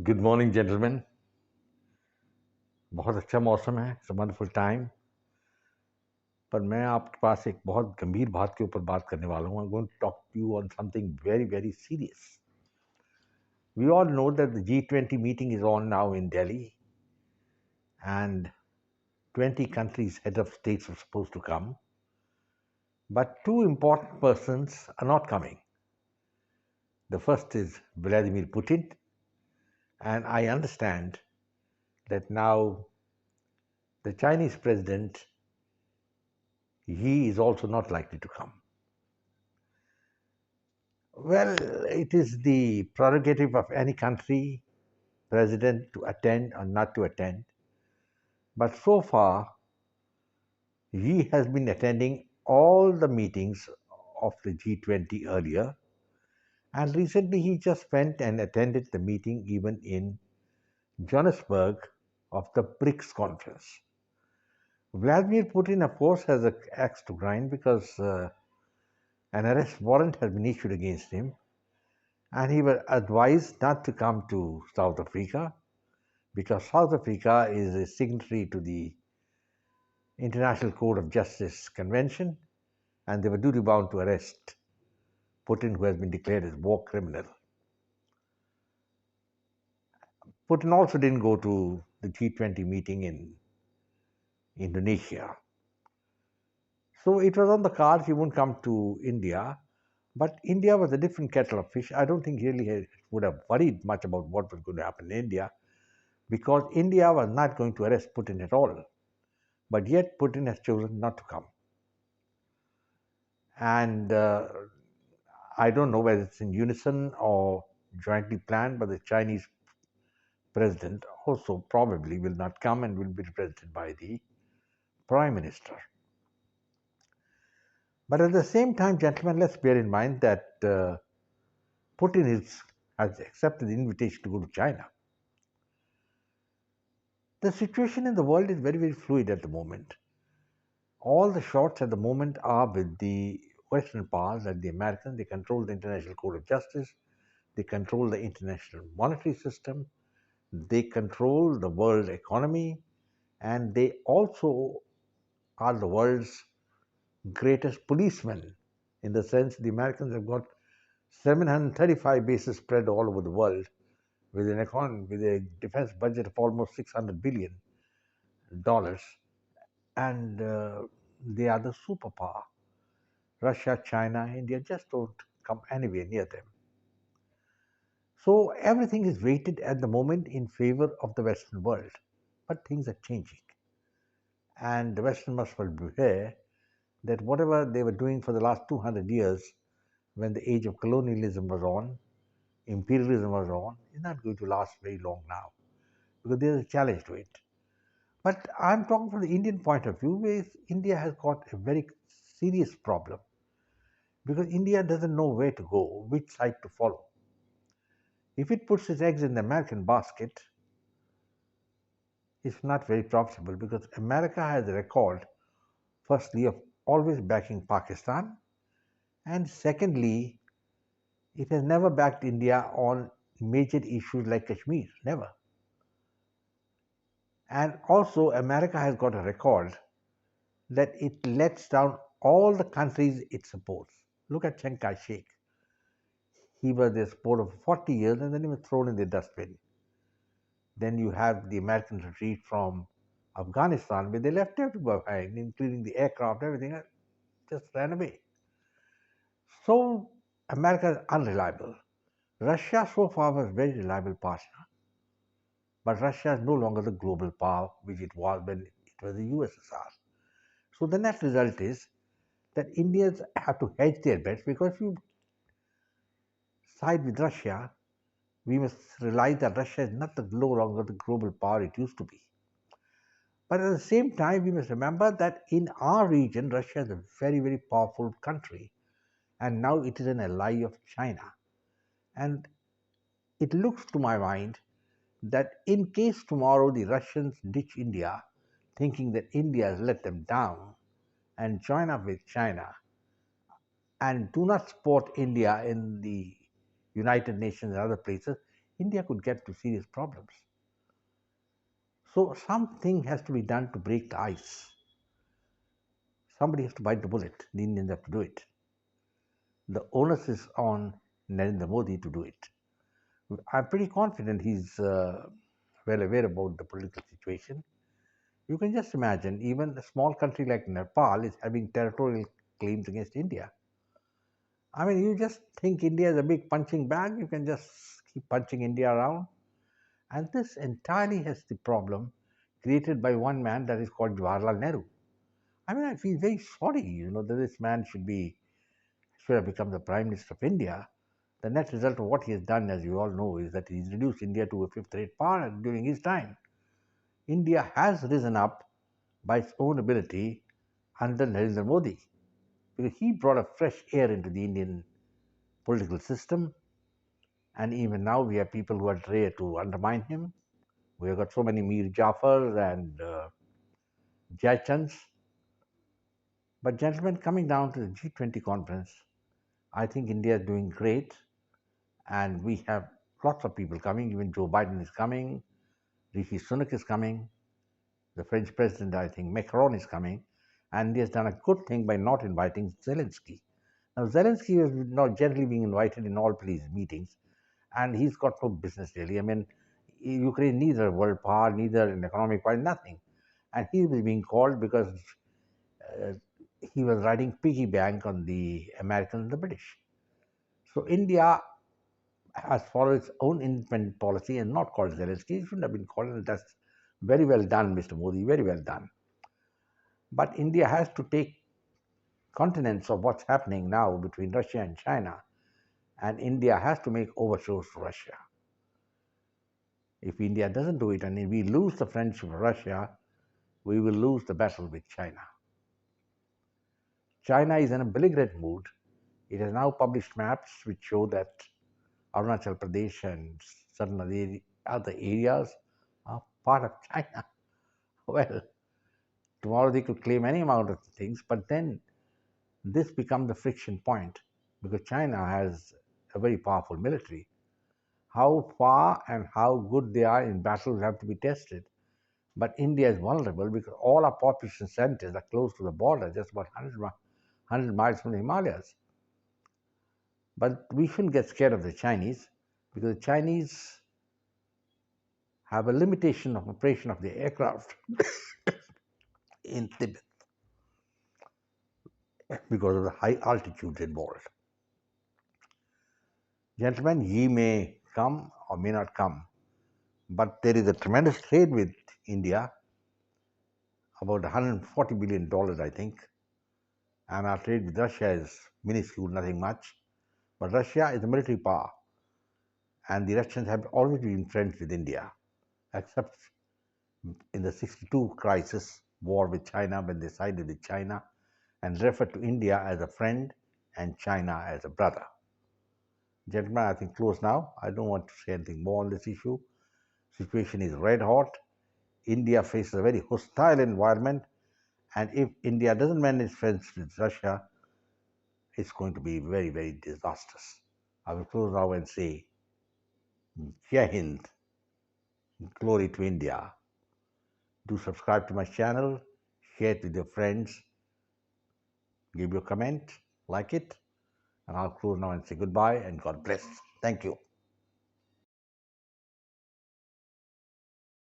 Good morning gentleman. बहुत अच्छा मौसम है, इट्स अ वंडरफुल टाइम। पर मैं आपके पास एक बहुत गंभीर बात के ऊपर बात करने वाला हूँ। I am going to talk to you on something very very serious. We all know that the G20 meeting is on now in Delhi and 20 countries head of states are supposed to come, but two important persons are not coming. The first is Vladimir Putin, and I understand that now the Chinese president, he is also not likely to come. Well, it is the prerogative of any country president to attend or not to attend. But so far, he has been attending all the meetings of the G20 earlier. And recently, he just went and attended the meeting even in Johannesburg of the BRICS conference. Vladimir Putin, of course, has an axe to grind because an arrest warrant has been issued against him, and he was advised not to come to South Africa because South Africa is a signatory to the International Court of Justice Convention, and they were duty bound to arrest Putin, who has been declared as war criminal. Putin also didn't go to the G20 meeting in Indonesia. So it was on the cards he wouldn't come to India, but India was a different kettle of fish. I don't think he really would have worried much about what was going to happen in India because India was not going to arrest Putin at all. But yet Putin has chosen not to come. And I don't know whether it's in unison or jointly planned, but the Chinese president also probably will not come and will be represented by the prime minister. But at the same time, gentlemen, let's bear in mind that Putin has accepted the invitation to go to China. The situation in the world is very, very fluid at the moment. All the shots at the moment are with the Western powers and the Americans. They control the International Court of Justice. They control the international monetary system. They control the world economy. And they also are the world's greatest policemen, in the sense the Americans have got 735 bases spread all over the world with an economy, with a defense budget of almost $600 billion. And they are the superpower. Russia, China, India just don't come anywhere near them. So everything is weighted at the moment in favor of the Western world. But things are changing. And the Western must well beware that whatever they were doing for the last 200 years, when the age of colonialism was on, imperialism was on, is not going to last very long now because there is a challenge to it. But I'm talking from the Indian point of view, where India has got a very serious problem because India doesn't know where to go, which side to follow. If it puts its eggs in the American basket, it's not very profitable because America has a record, firstly, of always backing Pakistan, and secondly, it has never backed India on major issues like Kashmir, never. And also, America has got a record that it lets down all the countries it supports. Look at Chiang Kai shek. He was their supporter for 40 years and then he was thrown in the dustbin. Then you have the American retreat from Afghanistan, where they left everybody behind, including the aircraft, everything, just ran away. So, America is unreliable. Russia so far was a very reliable partner, but Russia is no longer the global power which it was when it was the USSR. So, the net result is that Indians have to hedge their bets because if you side with Russia, we must realize that Russia is not no longer the global power it used to be. But at the same time, we must remember that in our region, Russia is a very, very powerful country, and now it is an ally of China. And it looks to my mind that in case tomorrow the Russians ditch India, thinking that India has let them down, and join up with China, and do not support India in the United Nations and other places, India could get to serious problems. So something has to be done to break the ice. Somebody has to bite the bullet. The Indians have to do it. The onus is on Narendra Modi to do it. I'm pretty confident he's well aware about the political situation. You can just imagine, even a small country like Nepal is having territorial claims against India. I mean, you just think India is a big punching bag, you can just keep punching India around. And this entirely has the problem created by one man that is called Jawaharlal Nehru. I mean, I feel very sorry, that this man should have become the Prime Minister of India. The net result of what he has done, as you all know, is that he's reduced India to a fifth-rate power during his time. India has risen up by its own ability under Narendra Modi, because he brought a fresh air into the Indian political system, and even now we have people who are trying to undermine him. We have got so many Mir Jafars and Jaichans. But, gentlemen, coming down to the G20 conference, I think India is doing great, and we have lots of people coming. Even Joe Biden is coming, Rishi Sunak is coming, the French president, I think Macron, is coming, and he has done a good thing by not inviting Zelensky. Now, Zelensky is not generally being invited in all these meetings, and he's got no business really. I mean, Ukraine neither a world power, neither an economic power, nothing, and he was being called because uh, he was riding piggy bank on the Americans and the British. So India has followed its own independent policy and not called Zelensky. He shouldn't have been called, and that's very well done, Mr. Modi, very well done. But India has to take continence of what's happening now between Russia and China, and India has to make overtures to Russia. If India doesn't do it and if we lose the friendship with Russia, we will lose the battle with China. China is in a belligerent mood. It has now published maps which show that Arunachal Pradesh and certain other areas are part of China. Well, tomorrow they could claim any amount of things, but then this becomes the friction point because China has a very powerful military. How far and how good they are in battles have to be tested. But India is vulnerable because all our population centers are close to the border, just about 100 miles from the Himalayas. But we shouldn't get scared of the Chinese because the Chinese have a limitation of operation of the aircraft in Tibet because of the high altitudes involved. Gentlemen, ye may come or may not come, but there is a tremendous trade with India, about $140 billion, I think, and our trade with Russia is minuscule, nothing much. But Russia is a military power, and the Russians have always been friends with India, except in the 62 crisis war with China when they sided with China and referred to India as a friend and China as a brother. Gentlemen, I think close now. I don't want to say anything more on this issue. Situation is red hot. India faces a very hostile environment, and if India doesn't manage friends with Russia, it's going to be very, very disastrous. I will close now and say, Jai Hind, glory to India. Do subscribe to my channel, share it with your friends, give your comment, like it, and I'll close now and say goodbye and God bless. Thank you.